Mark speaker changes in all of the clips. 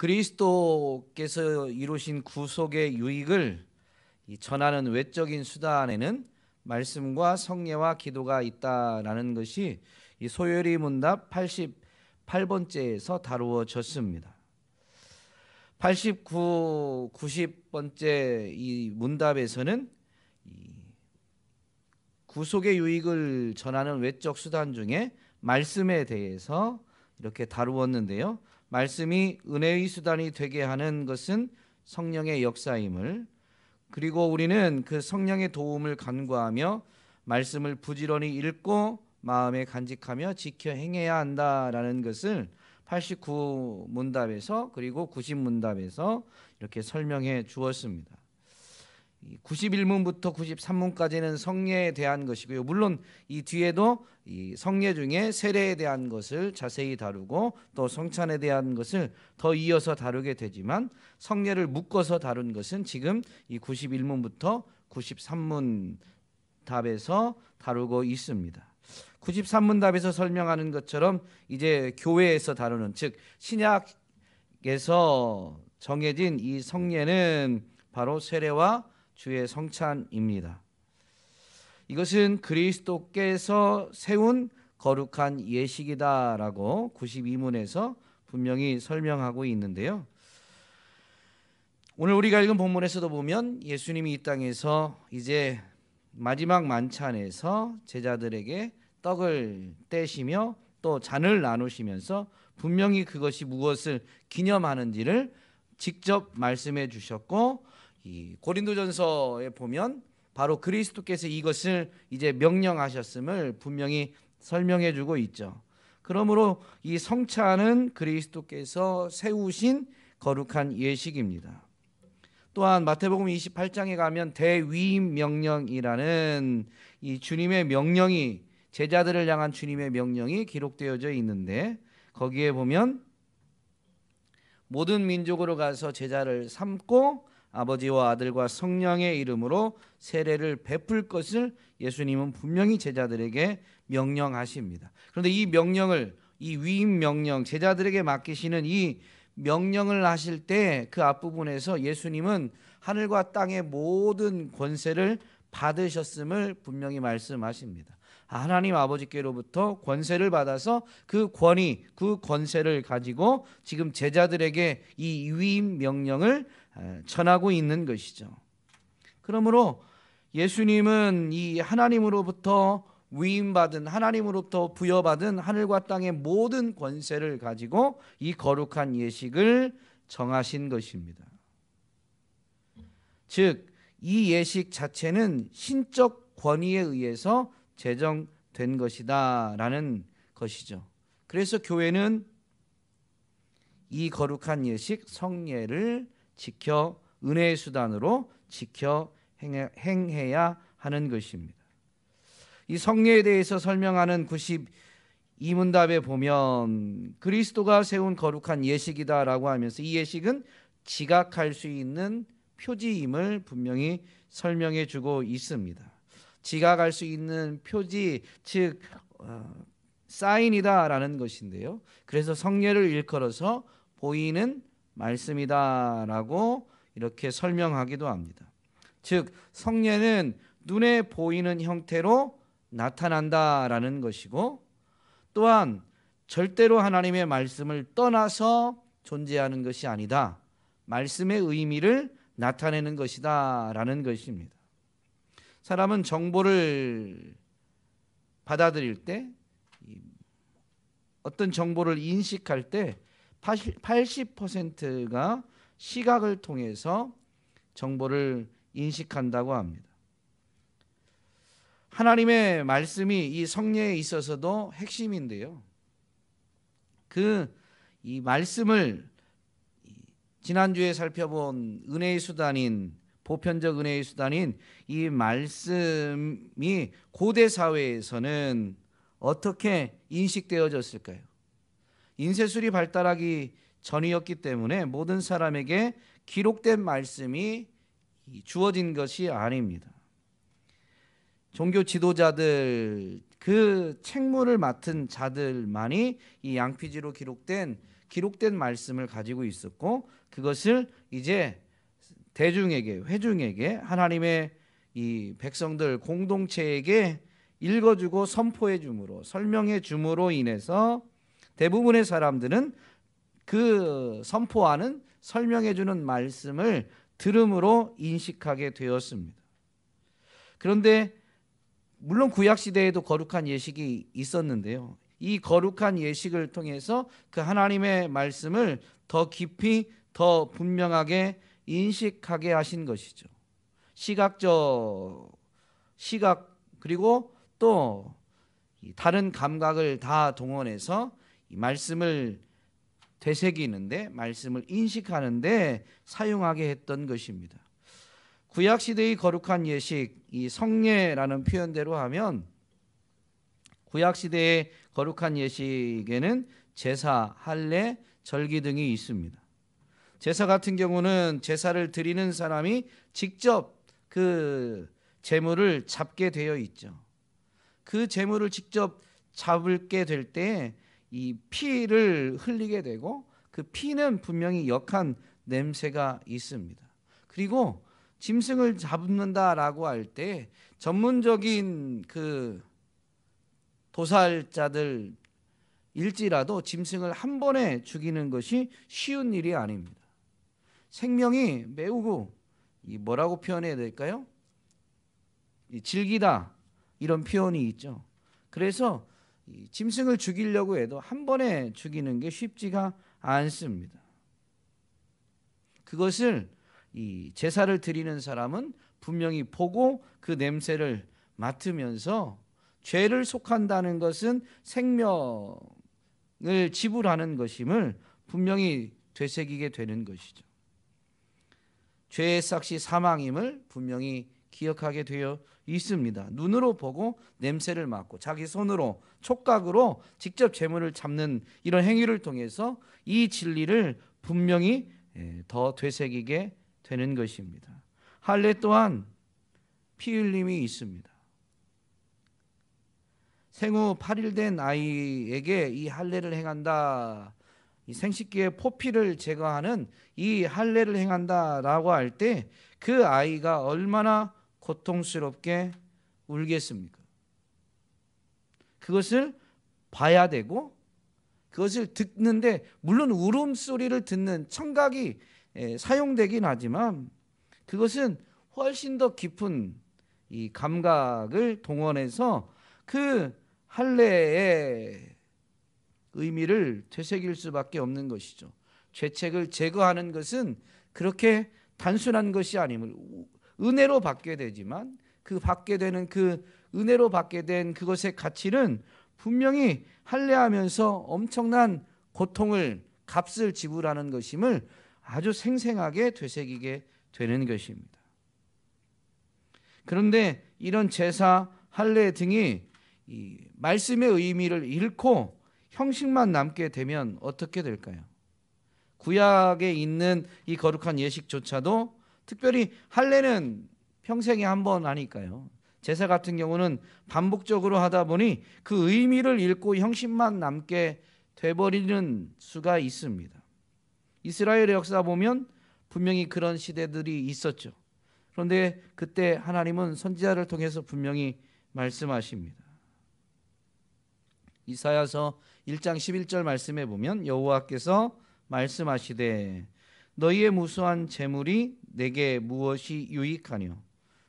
Speaker 1: 그리스도께서 이루신 구속의 유익을 전하는 외적인 수단에는 말씀과 성례와 기도가 있다라는 것이 이 소요리 문답 88번째에서 다루어졌습니다. 89, 90번째 이 문답에서는 이 구속의 유익을 전하는 외적 수단 중에 말씀에 대해서 이렇게 다루었는데요. 말씀이 은혜의 수단이 되게 하는 것은 성령의 역사임을, 그리고 우리는 그 성령의 도움을 간구하며 말씀을 부지런히 읽고 마음에 간직하며 지켜 행해야 한다라는 것을 89문답에서 그리고 90문답에서 이렇게 설명해 주었습니다. 91문부터 93문까지는 성례에 대한 것이고요. 물론 이 뒤에도 이 성례 중에 세례에 대한 것을 자세히 다루고 또 성찬에 대한 것을 더 이어서 다루게 되지만 성례를 묶어서 다룬 것은 지금 이 91문부터 93문 답에서 다루고 있습니다. 93문 답에서 설명하는 것처럼 이제 교회에서 다루는, 즉 신약에서 정해진 이 성례는 바로 세례와 주의 성찬입니다. 이것은 그리스도께서 세운 거룩한 예식이다라고 92문에서 분명히 설명하고 있는데요. 오늘 우리가 읽은 본문에서도 보면 예수님이 이 땅에서 이제 마지막 만찬에서 제자들에게 떡을 떼시며 또 잔을 나누시면서 분명히 그것이 무엇을 기념하는지를 직접 말씀해 주셨고, 이 고린도전서에 보면 바로 그리스도께서 이것을 이제 명령하셨음을 분명히 설명해 주고 있죠. 그러므로 이 성찬은 그리스도께서 세우신 거룩한 예식입니다. 또한 마태복음 28장에 가면 대위임 명령이라는 이 주님의 명령이, 제자들을 향한 주님의 명령이 기록되어져 있는데, 거기에 보면 모든 민족으로 가서 제자를 삼고 아버지와 아들과 성령의 이름으로 세례를 베풀 것을 예수님은 분명히 제자들에게 명령하십니다. 그런데 이 명령을, 이 위임 명령, 제자들에게 맡기시는 이 명령을 하실 때 그 앞부분에서 예수님은 하늘과 땅의 모든 권세를 받으셨음을 분명히 말씀하십니다. 하나님 아버지께로부터 권세를 받아서 그 권위, 그 권세를 가지고 지금 제자들에게 이 위임 명령을 전하고 있는 것이죠. 그러므로 예수님은 이 하나님으로부터 위임받은, 하나님으로부터 부여받은 하늘과 땅의 모든 권세를 가지고 이 거룩한 예식을 정하신 것입니다. 즉, 이 예식 자체는 신적 권위에 의해서 제정된 것이다 라는 것이죠. 그래서 교회는 이 거룩한 예식 성례를 지켜 은혜의 수단으로 지켜 행해야 하는 것입니다. 이 성례에 대해서 설명하는 92문답에 보면 그리스도가 세운 거룩한 예식이다라고 하면서 이 예식은 지각할 수 있는 표지임을 분명히 설명해 주고 있습니다. 지각할 수 있는 표지, 즉 사인이다라는 것인데요. 그래서 성례를 일컬어서 보이는 말씀이다라고 이렇게 설명하기도 합니다. 즉 성례는 눈에 보이는 형태로 나타난다라는 것이고, 또한 절대로 하나님의 말씀을 떠나서 존재하는 것이 아니다, 말씀의 의미를 나타내는 것이다 라는 것입니다. 사람은 정보를 받아들일 때, 어떤 정보를 인식할 때 80%가 시각을 통해서 정보를 인식한다고 합니다. 하나님의 말씀이 이 성례에 있어서도 핵심인데요. 이 말씀을 지난주에 살펴본 은혜의 수단인, 보편적 은혜의 수단인 이 말씀이 고대 사회에서는 어떻게 인식되어졌을까요? 인쇄술이 발달하기 전이었기 때문에 모든 사람에게 기록된 말씀이 주어진 것이 아닙니다. 종교 지도자들, 그 책무를 맡은 자들만이 이 양피지로 기록된 말씀을 가지고 있었고, 그것을 이제 대중에게, 회중에게, 하나님의 이 백성들 공동체에게 읽어주고 선포해 줌으로, 설명해 줌으로 인해서 대부분의 사람들은 그 선포하는, 설명해 주는 말씀을 들음으로 인식하게 되었습니다. 그런데 물론 구약 시대에도 거룩한 예식이 있었는데요, 이 거룩한 예식을 통해서 그 하나님의 말씀을 더 깊이, 더 분명하게 인식하게 하신 것이죠. 시각 그리고 또 다른 감각을 다 동원해서 이 말씀을 되새기는데, 말씀을 인식하는데 사용하게 했던 것입니다. 구약 시대의 거룩한 예식, 이 성례라는 표현대로 하면 구약 시대의 거룩한 예식에는 제사, 할례, 절기 등이 있습니다. 제사 같은 경우는 제사를 드리는 사람이 직접 그 제물을 잡게 되어 있죠. 그 제물을 직접 잡게 될 때 이 피를 흘리게 되고, 그 피는 분명히 역한 냄새가 있습니다. 그리고 짐승을 잡는다라고 할 때 전문적인 그 도살자들 일지라도 짐승을 한 번에 죽이는 것이 쉬운 일이 아닙니다. 생명이 매우 뭐라고 표현해야 될까요? 질기다, 이런 표현이 있죠. 그래서 짐승을 죽이려고 해도 한 번에 죽이는 게 쉽지가 않습니다. 그것을 이 제사를 드리는 사람은 분명히 보고 그 냄새를 맡으면서 죄를 속한다는 것은 생명을 지불하는 것임을 분명히 되새기게 되는 것이죠. 죄의 삭시 사망임을 분명히 기억하게 되어 있습니다. 눈으로 보고 냄새를 맡고 자기 손으로, 촉각으로 직접 제물을 잡는 이런 행위를 통해서 이 진리를 분명히 더 되새기게 되는 것입니다. 할례 또한 피 흘림이 있습니다. 생후 8일 된 아이에게 이 할례를 행한다, 이 생식기의 포피를 제거하는 이 할례를 행한다라고 할 때 그 아이가 얼마나 고통스럽게 울겠습니까? 그것을 봐야 되고, 그것을 듣는데, 물론 울음소리를 듣는 청각이 사용되긴 하지만 그것은 훨씬 더 깊은 이 감각을 동원해서 그 할례의 의미를 되새길 수밖에 없는 것이죠. 죄책을 제거하는 것은 그렇게 단순한 것이 아님을, 은혜로 받게 되지만 그 받게 되는, 그 은혜로 받게 된 그것의 가치는 분명히 할례하면서 엄청난 고통을, 값을 지불하는 것임을 아주 생생하게 되새기게 되는 것입니다. 그런데 이런 제사, 할례 등이 이 말씀의 의미를 잃고 형식만 남게 되면 어떻게 될까요? 구약에 있는 이 거룩한 예식조차도, 특별히 할례는 평생에 한 번 하니까요, 제사 같은 경우는 반복적으로 하다 보니 그 의미를 잃고 형식만 남게 돼버리는 수가 있습니다. 이스라엘의 역사 보면 분명히 그런 시대들이 있었죠. 그런데 그때 하나님은 선지자를 통해서 분명히 말씀하십니다. 이사야서 1장 11절 말씀에 보면 여호와께서 말씀하시되 너희의 무수한 재물이 내게 무엇이 유익하뇨?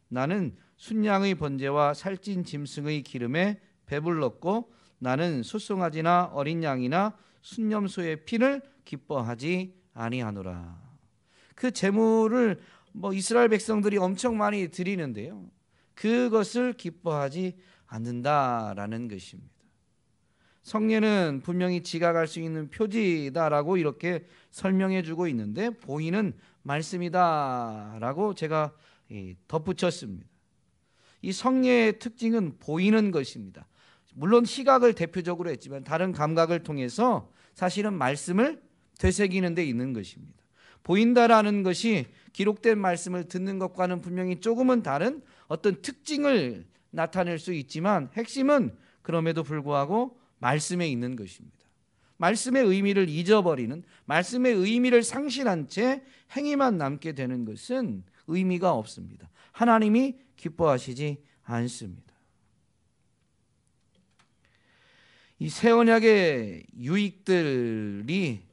Speaker 1: 나는 순양의 번제와 살찐 짐승의 기름에 배불렀고 나는 숫송아지나 어린 양이나 순념소의 피를 기뻐하지 아니하노라. 그 재물을 이스라엘 백성들이 엄청 많이 드리는데요, 그것을 기뻐하지 않는다라는 것입니다. 성례는 분명히 지각할 수 있는 표지다라고 이렇게 설명해 주고 있는데, 보이는 말씀이다라고 제가 덧붙였습니다. 이 성례의 특징은 보이는 것입니다. 물론 시각을 대표적으로 했지만 다른 감각을 통해서 사실은 말씀을 되새기는 데 있는 것입니다. 보인다라는 것이 기록된 말씀을 듣는 것과는 분명히 조금은 다른 어떤 특징을 나타낼 수 있지만 핵심은 그럼에도 불구하고 말씀에 있는 것입니다. 말씀의 의미를 잊어버리는, 말씀의 의미를 상실한 채 행위만 남게 되는 것은 의미가 없습니다. 하나님이 기뻐하시지 않습니다. 이 새 언약의 유익들이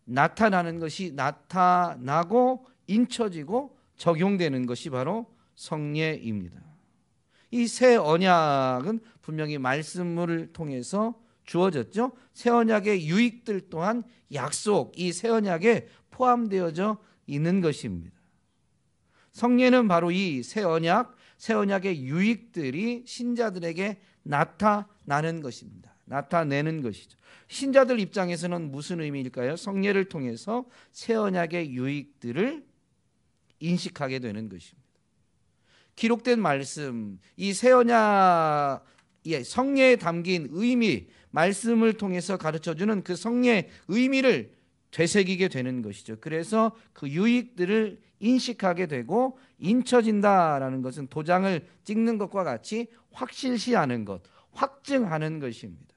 Speaker 1: 나타나는 것이, 나타나고 인쳐지고 적용되는 것이 바로 성례입니다. 이 새 언약은 분명히 말씀을 통해서 주어졌죠. 새 언약의 유익들 또한 약속, 이 새 언약에 포함되어져 있는 것입니다. 성례는 바로 이 새 언약의 유익들이 신자들에게 나타나는 것입니다. 나타내는 것이죠. 신자들 입장에서는 무슨 의미일까요? 성례를 통해서 새 언약의 유익들을 인식하게 되는 것입니다. 기록된 말씀, 이 새 언약의 성례에 담긴 의미, 말씀을 통해서 가르쳐주는 그 성례의 의미를 되새기게 되는 것이죠. 그래서 그 유익들을 인식하게 되고 인쳐진다라는 것은 도장을 찍는 것과 같이 확실시하는 것, 확증하는 것입니다.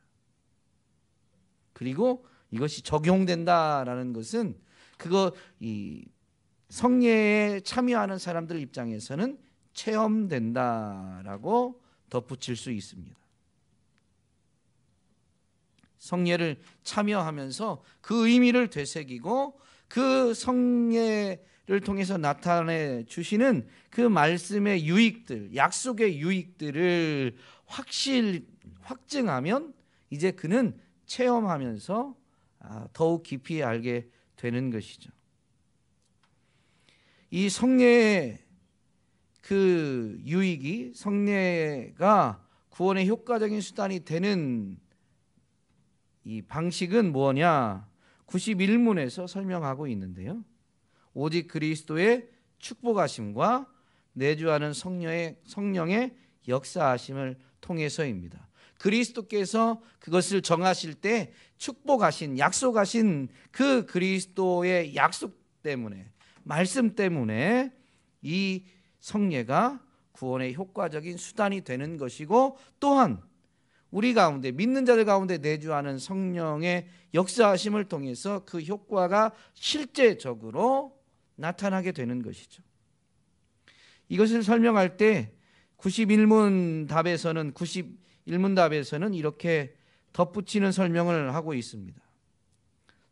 Speaker 1: 그리고 이것이 적용된다라는 것은 이 성례에 참여하는 사람들 입장에서는 체험된다라고 덧붙일 수 있습니다. 성례를 참여하면서 그 의미를 되새기고 그 성례를 통해서 나타내 주시는 그 말씀의 유익들, 약속의 유익들을 확증하면 이제 그는 체험하면서 더욱 깊이 알게 되는 것이죠. 이 성례의 그 유익이, 성례가 구원의 효과적인 수단이 되는 이 방식은 뭐냐? 91문에서 설명하고 있는데요. 오직 그리스도의 축복하심과 내주하는 성령의 역사하심을 통해서입니다. 그리스도께서 그것을 정하실 때 축복하신, 약속하신 그 그리스도의 약속 때문에, 말씀 때문에 이 성례가 구원의 효과적인 수단이 되는 것이고, 또한 우리 가운데, 믿는 자들 가운데 내주하는 성령의 역사하심을 통해서 그 효과가 실제적으로 나타나게 되는 것이죠. 이것을 설명할 때 91문 답에서는 이렇게 덧붙이는 설명을 하고 있습니다.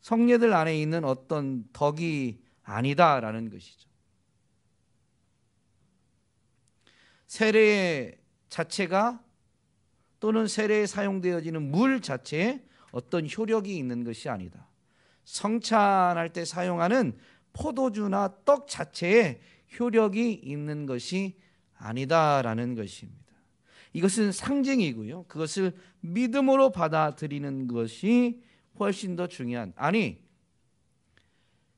Speaker 1: 성례들 안에 있는 어떤 덕이 아니다라는 것이죠. 세례 자체가 또는 세례에 사용되어지는 물 자체에 어떤 효력이 있는 것이 아니다. 성찬할 때 사용하는 포도주나 떡 자체에 효력이 있는 것이 아니다라는 것입니다. 이것은 상징이고요. 그것을 믿음으로 받아들이는 것이 훨씬 더 중요한,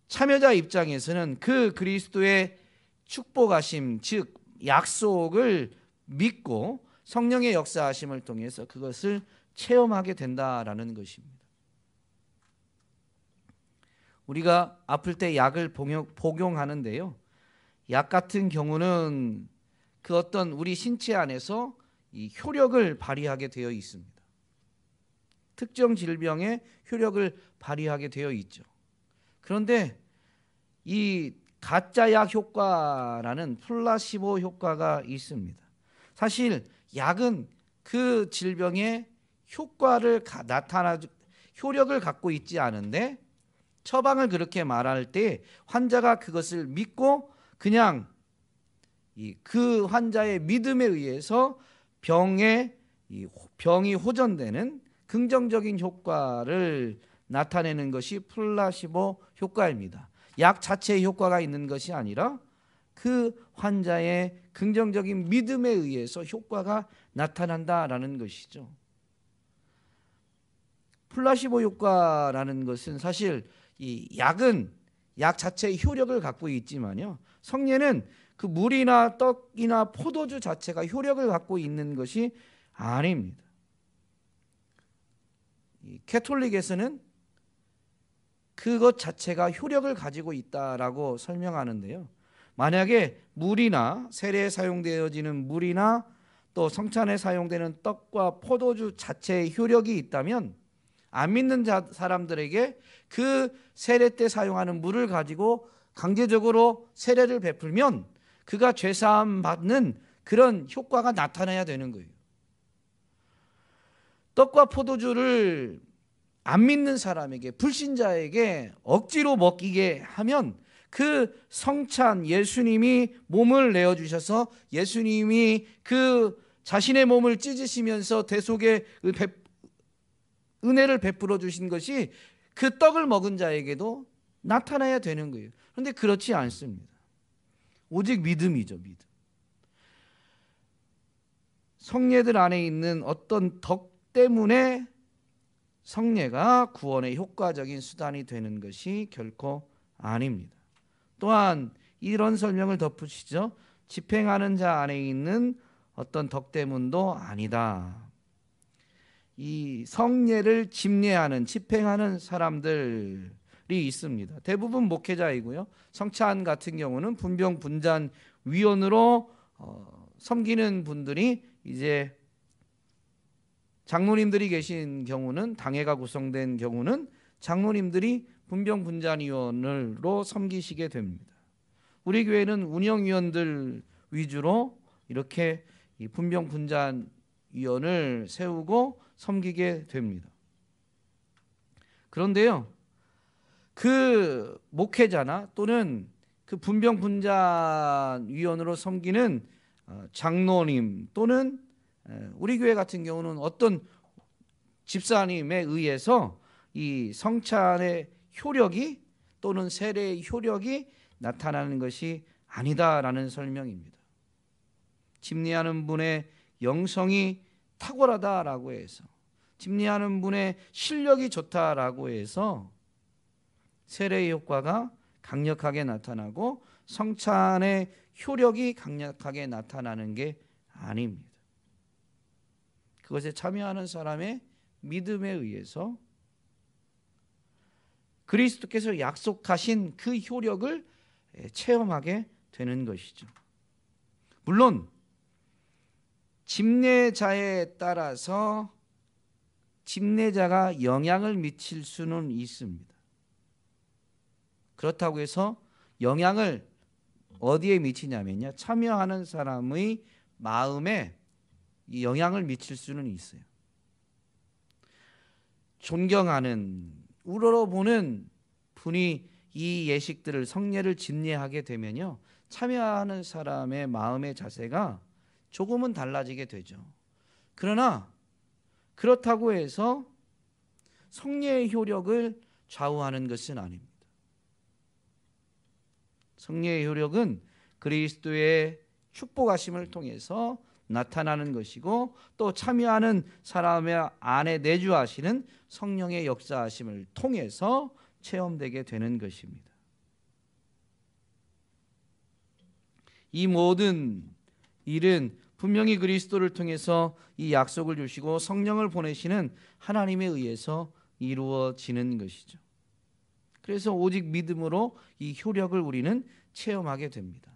Speaker 1: 참여자 입장에서는 그 그리스도의 축복하심, 즉 약속을 믿고 성령의 역사하심을 통해서 그것을 체험하게 된다라는 것입니다. 우리가 아플 때 약을 복용하는데요, 약 같은 경우는 그 어떤 우리 신체 안에서 이 효력을 발휘하게 되어 있습니다. 특정 질병에 효력을 발휘하게 되어 있죠. 그런데 이 가짜 약 효과라는 플라시보 효과가 있습니다. 사실 약은 그 질병의 효력을 갖고 있지 않은데, 처방을 그렇게 말할 때 환자가 그것을 믿고 그냥 그 환자의 믿음에 의해서 병이 호전되는 긍정적인 효과를 나타내는 것이 플라시보 효과입니다. 약 자체의 효과가 있는 것이 아니라 그 환자의 긍정적인 믿음에 의해서 효과가 나타난다라는 것이죠. 플라시보 효과라는 것은 사실 이 약은 약 자체의 효력을 갖고 있지만요, 성례는 그 물이나 떡이나 포도주 자체가 효력을 갖고 있는 것이 아닙니다. 캐톨릭에서는 그것 자체가 효력을 가지고 있다라고 설명하는데요, 만약에 물이나 세례에 사용되어지는 물이나 또 성찬에 사용되는 떡과 포도주 자체의 효력이 있다면 안 믿는 사람들에게 그 세례 때 사용하는 물을 가지고 강제적으로 세례를 베풀면 그가 죄사함 받는 그런 효과가 나타나야 되는 거예요. 떡과 포도주를 안 믿는 사람에게, 불신자에게 억지로 먹이게 하면 그 성찬, 예수님이 몸을 내어주셔서 예수님이 그 자신의 몸을 찢으시면서 대속의 은혜를 베풀어 주신 것이 그 떡을 먹은 자에게도 나타나야 되는 거예요. 그런데 그렇지 않습니다. 오직 믿음이죠, 믿음. 성례들 안에 있는 어떤 덕 때문에 성례가 구원의 효과적인 수단이 되는 것이 결코 아닙니다. 또한 이런 설명을 덧붙이죠. 집행하는 자 안에 있는 어떤 덕 때문도 아니다. 이 성례를 집례하는, 집행하는 사람들이 있습니다. 대부분 목회자이고요. 성찬 같은 경우는 분병 분잔 위원으로 섬기는 분들이 이제 장로님들이 계신 경우는, 당회가 구성된 경우는 장로님들이 분병 분잔위원으로 섬기시게 됩니다. 우리 교회는 운영위원들 위주로 이렇게 이 분병 분잔위원을 세우고 섬기게 됩니다. 그런데요, 그 목회자나 또는 그 분병 분잔위원으로 섬기는 장로님 또는 우리 교회 같은 경우는 어떤 집사님에 의해서 이 성찬의 효력이 또는 세례의 효력이 나타나는 것이 아니다라는 설명입니다. 집례하는 분의 영성이 탁월하다라고 해서, 집례하는 분의 실력이 좋다라고 해서 세례의 효과가 강력하게 나타나고 성찬의 효력이 강력하게 나타나는 게 아닙니다. 그것에 참여하는 사람의 믿음에 의해서 그리스도께서 약속하신 그 효력을 체험하게 되는 것이죠. 물론 집례자에 따라서 집례자가 영향을 미칠 수는 있습니다. 그렇다고 해서 영향을 어디에 미치냐면요, 참여하는 사람의 마음에 영향을 미칠 수는 있어요. 존경하는, 우러러보는 분이 이 예식들을, 성례를 집례하게 되면요, 참여하는 사람의 마음의 자세가 조금은 달라지게 되죠. 그러나 그렇다고 해서 성례의 효력을 좌우하는 것은 아닙니다. 성례의 효력은 그리스도의 축복하심을 통해서 나타나는 것이고, 또 참여하는 사람의 안에 내주하시는 성령의 역사하심을 통해서 체험되게 되는 것입니다. 이 모든 일은 분명히 그리스도를 통해서 이 약속을 주시고 성령을 보내시는 하나님에 의해서 이루어지는 것이죠. 그래서 오직 믿음으로 이 효력을 우리는 체험하게 됩니다.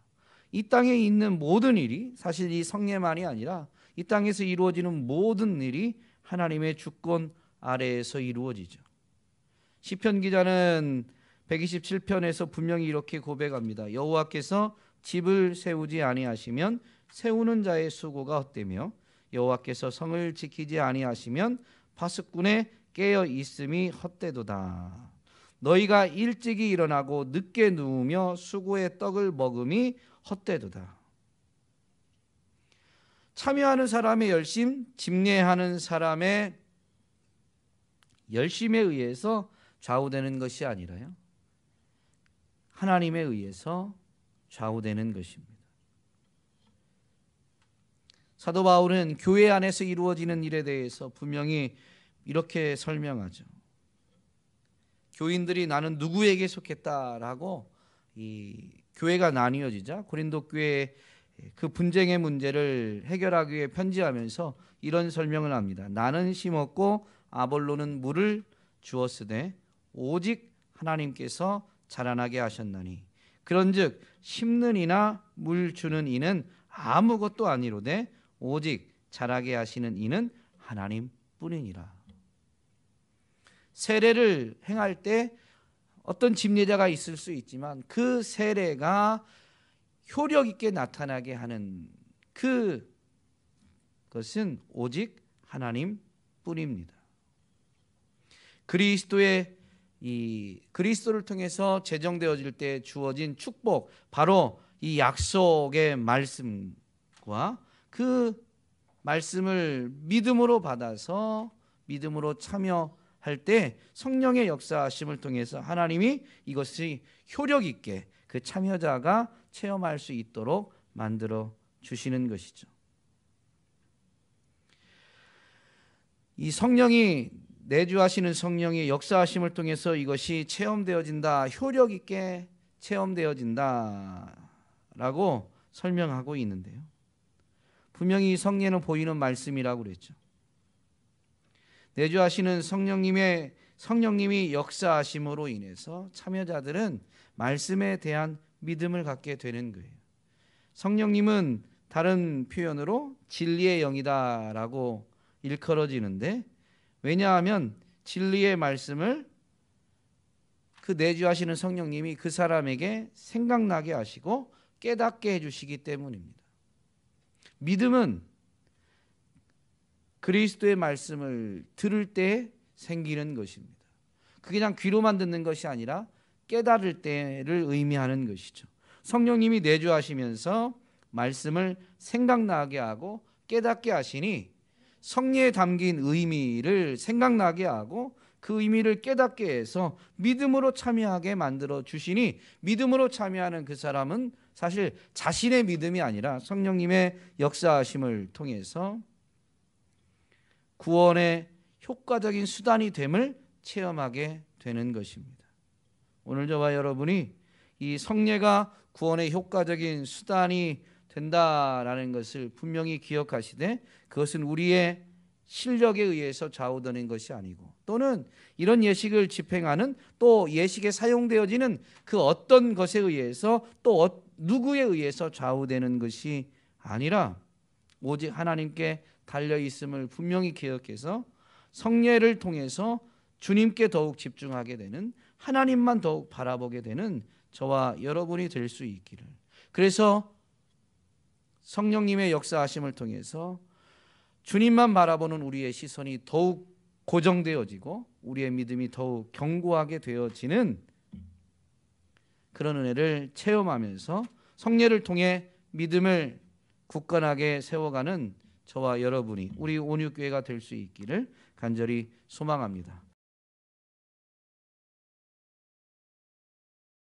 Speaker 1: 이 땅에 있는 모든 일이, 사실 이 성례만이 아니라 이 땅에서 이루어지는 모든 일이 하나님의 주권 아래에서 이루어지죠. 시편 기자는 127편에서 분명히 이렇게 고백합니다. 여호와께서 집을 세우지 아니하시면 세우는 자의 수고가 헛되며 여호와께서 성을 지키지 아니하시면 파수꾼의 깨어 있음이 헛되도다. 너희가 일찍이 일어나고 늦게 누우며 수고의 떡을 먹음이 헛되도다. 참여하는 사람의 열심, 집례하는 사람의 열심에 의해서 좌우되는 것이 아니라요, 하나님에 의해서 좌우되는 것입니다. 사도 바울은 교회 안에서 이루어지는 일에 대해서 분명히 이렇게 설명하죠. 교인들이 나는 누구에게 속했다라고 이 교회가 나뉘어지자 고린도 교회의 그 분쟁의 문제를 해결하기 위해 편지하면서 이런 설명을 합니다. 나는 심었고 아볼로는 물을 주었으되 오직 하나님께서 자라나게 하셨나니 그런즉 심는 이나 물 주는 이는 아무것도 아니로되 오직 자라게 하시는 이는 하나님뿐이니라. 세례를 행할 때 어떤 집례자가 있을 수 있지만 그 세례가 효력 있게 나타나게 하는 그것은 오직 하나님뿐입니다. 그리스도를 통해서 제정되어질 때 주어진 축복, 바로 이 약속의 말씀과 그 말씀을 믿음으로 받아서 믿음으로 참여할 때 성령의 역사하심을 통해서 하나님이 이것이 효력 있게 그 참여자가 체험할 수 있도록 만들어 주시는 것이죠. 이 성령이 내주하시는 성령의 역사하심을 통해서 이것이 체험되어진다, 효력 있게 체험되어진다라고 설명하고 있는데요. 분명히 성례는 보이는 말씀이라고 그랬죠. 내주하시는 성령님이 역사하심으로 인해서 참여자들은 말씀에 대한 믿음을 갖게 되는 거예요. 성령님은 다른 표현으로 진리의 영이다라고 일컬어지는데, 왜냐하면 진리의 말씀을 그 내주하시는 성령님이 그 사람에게 생각나게 하시고 깨닫게 해주시기 때문입니다. 믿음은 그리스도의 말씀을 들을 때 생기는 것입니다. 그게 그냥 귀로만 듣는 것이 아니라 깨달을 때를 의미하는 것이죠. 성령님이 내주하시면서 말씀을 생각나게 하고 깨닫게 하시니 성례에 담긴 의미를 생각나게 하고 그 의미를 깨닫게 해서 믿음으로 참여하게 만들어 주시니, 믿음으로 참여하는 그 사람은 사실 자신의 믿음이 아니라 성령님의 역사하심을 통해서 구원의 효과적인 수단이 됨을 체험하게 되는 것입니다. 오늘 저와 여러분이 이 성례가 구원의 효과적인 수단이 된다라는 것을 분명히 기억하시되, 그것은 우리의 실력에 의해서 좌우되는 것이 아니고, 또는 이런 예식을 집행하는, 또 예식에 사용되어지는 그 어떤 것에 의해서, 또 누구에 의해서 좌우되는 것이 아니라 오직 하나님께 달려있음을 분명히 기억해서 성례를 통해서 주님께 더욱 집중하게 되는, 하나님만 더욱 바라보게 되는 저와 여러분이 될 수 있기를. 그래서 성령님의 역사하심을 통해서 주님만 바라보는 우리의 시선이 더욱 고정되어지고 우리의 믿음이 더욱 견고하게 되어지는 그런 은혜를 체험하면서 성례를 통해 믿음을 굳건하게 세워가는 저와 여러분이, 우리 온유교회가 될 수 있기를 간절히 소망합니다.